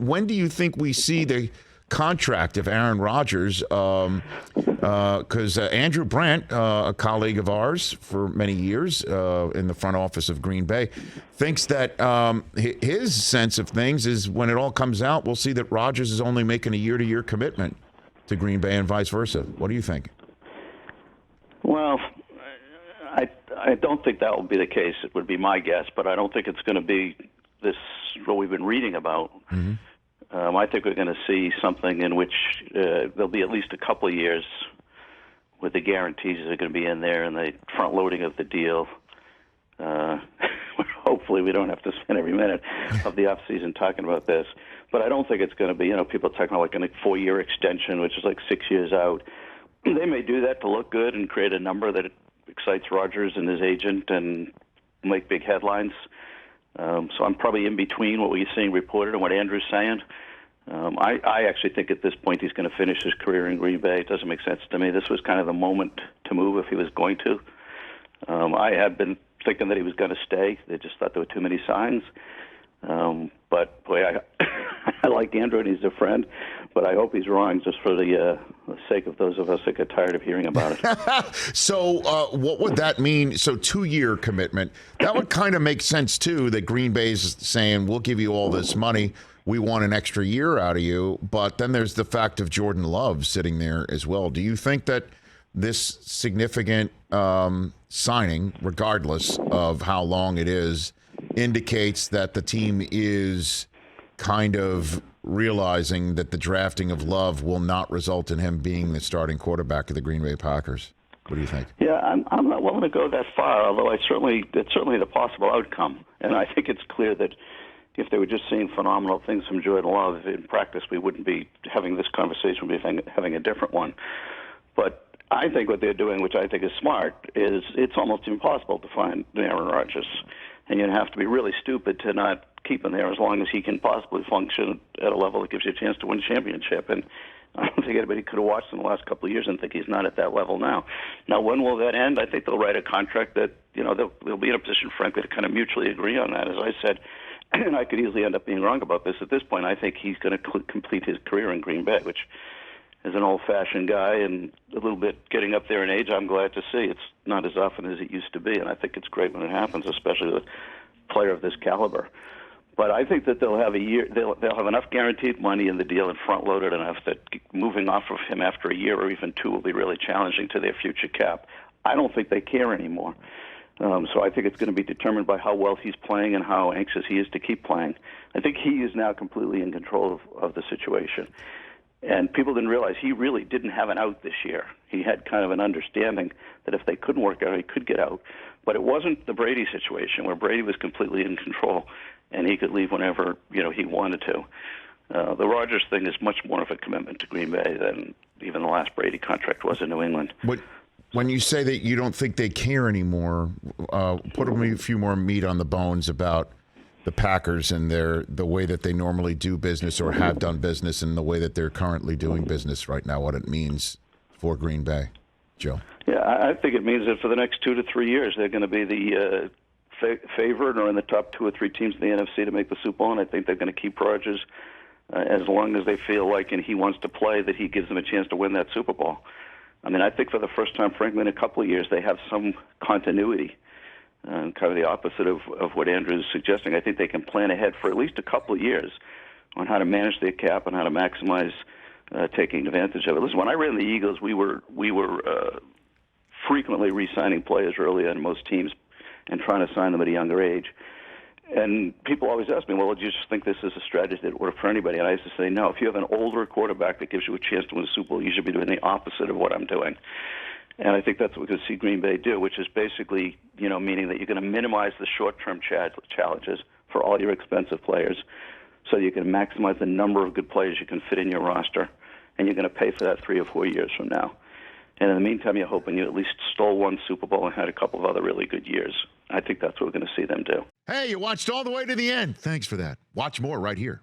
when do you think we see the contract of Aaron Rodgers? Because Andrew Brandt, a colleague of ours for many years in the front office of Green Bay, thinks that his sense of things is when it all comes out, we'll see that Rodgers is only making a year-to-year commitment to Green Bay and vice versa. What do you think? Well, I don't think that will be the case. It would be my guess, but I don't think it's going to be this what we've been reading about. Mm-hmm. I think we're going to see something in which there'll be at least a couple of years with the guarantees that are going to be in there and the front loading of the deal. Hopefully we don't have to spend every minute of the off season talking about this. But I don't think it's going to be, people are talking about like a 4-year extension, which is like 6 years out. They may do that to look good and create a number that excites Rodgers and his agent and make big headlines. So I'm probably in between what we're seeing reported and what Andrew's saying. I actually think at this point he's going to finish his career in Green Bay. It doesn't make sense to me. This was kind of the moment to move if he was going to. I had been thinking that he was going to stay. They just thought there were too many signs. But, boy, I like Andrew and he's a friend, but I hope he's wrong just for the sake of those of us that get tired of hearing about it. So what would that mean? So 2-year commitment. That would kind of make sense, too, that Green Bay's saying, we'll give you all this money. We want an extra year out of you. But then there's the fact of Jordan Love sitting there as well. Do you think that this significant signing, regardless of how long it is, indicates that the team is kind of realizing that the drafting of Love will not result in him being the starting quarterback of the Green Bay Packers? What do you think? Yeah, I'm not willing to go that far, although it's certainly the possible outcome. And I think it's clear that if they were just seeing phenomenal things from Jordan Love in practice, we wouldn't be having this conversation. We'd be having a different one. But I think what they're doing, which I think is smart, is it's almost impossible to find Aaron Rodgers. And you'd have to be really stupid to not keep him there as long as he can possibly function at a level that gives you a chance to win a championship. And I don't think anybody could have watched him the last couple of years and think he's not at that level now. Now, when will that end? I think they'll write a contract that, they'll be in a position, frankly, to kind of mutually agree on that. As I said, and I could easily end up being wrong about this, at this point, I think he's going to complete his career in Green Bay, which as an old-fashioned guy and a little bit getting up there in age, I'm glad to see. It's not as often as it used to be, and I think it's great when it happens, especially with a player of this caliber. But I think that they'll have a year. They'll have enough guaranteed money in the deal and front-loaded enough that moving off of him after a year or even two will be really challenging to their future cap. I don't think they care anymore. So I think it's going to be determined by how well he's playing and how anxious he is to keep playing. I think he is now completely in control of the situation. And people didn't realize he really didn't have an out this year. He had kind of an understanding that if they couldn't work out, he could get out. But it wasn't the Brady situation where Brady was completely in control and he could leave whenever he wanted to. The Rodgers thing is much more of a commitment to Green Bay than even the last Brady contract was in New England. But when you say that you don't think they care anymore, put a few more meat on the bones about the Packers and the way that they normally do business or have done business and the way that they're currently doing business right now, what it means for Green Bay. Joe? Yeah, I think it means that for the next 2 to 3 years, they're going to be the favorite or in the top 2 or 3 teams in the NFC to make the Super Bowl, and I think they're going to keep Rodgers as long as they feel like and he wants to play, that he gives them a chance to win that Super Bowl. I mean, I think for the first time, frankly, in a couple of years, they have some continuity. Kind of the opposite of what Andrew is suggesting. I think they can plan ahead for at least a couple of years on how to manage their cap and how to maximize taking advantage of it. Listen, when I ran the Eagles, we were frequently re-signing players early on most teams and trying to sign them at a younger age. And people always ask me, well, do you just think this is a strategy that would work for anybody? And I used to say, no, if you have an older quarterback that gives you a chance to win a Super Bowl, you should be doing the opposite of what I'm doing. And I think that's what we're going to see Green Bay do, which is basically, meaning that you're going to minimize the short-term challenges for all your expensive players so you can maximize the number of good players you can fit in your roster, and you're going to pay for that 3 or 4 years from now. And in the meantime, you're hoping you at least stole one Super Bowl and had a couple of other really good years. I think that's what we're going to see them do. Hey, you watched all the way to the end. Thanks for that. Watch more right here.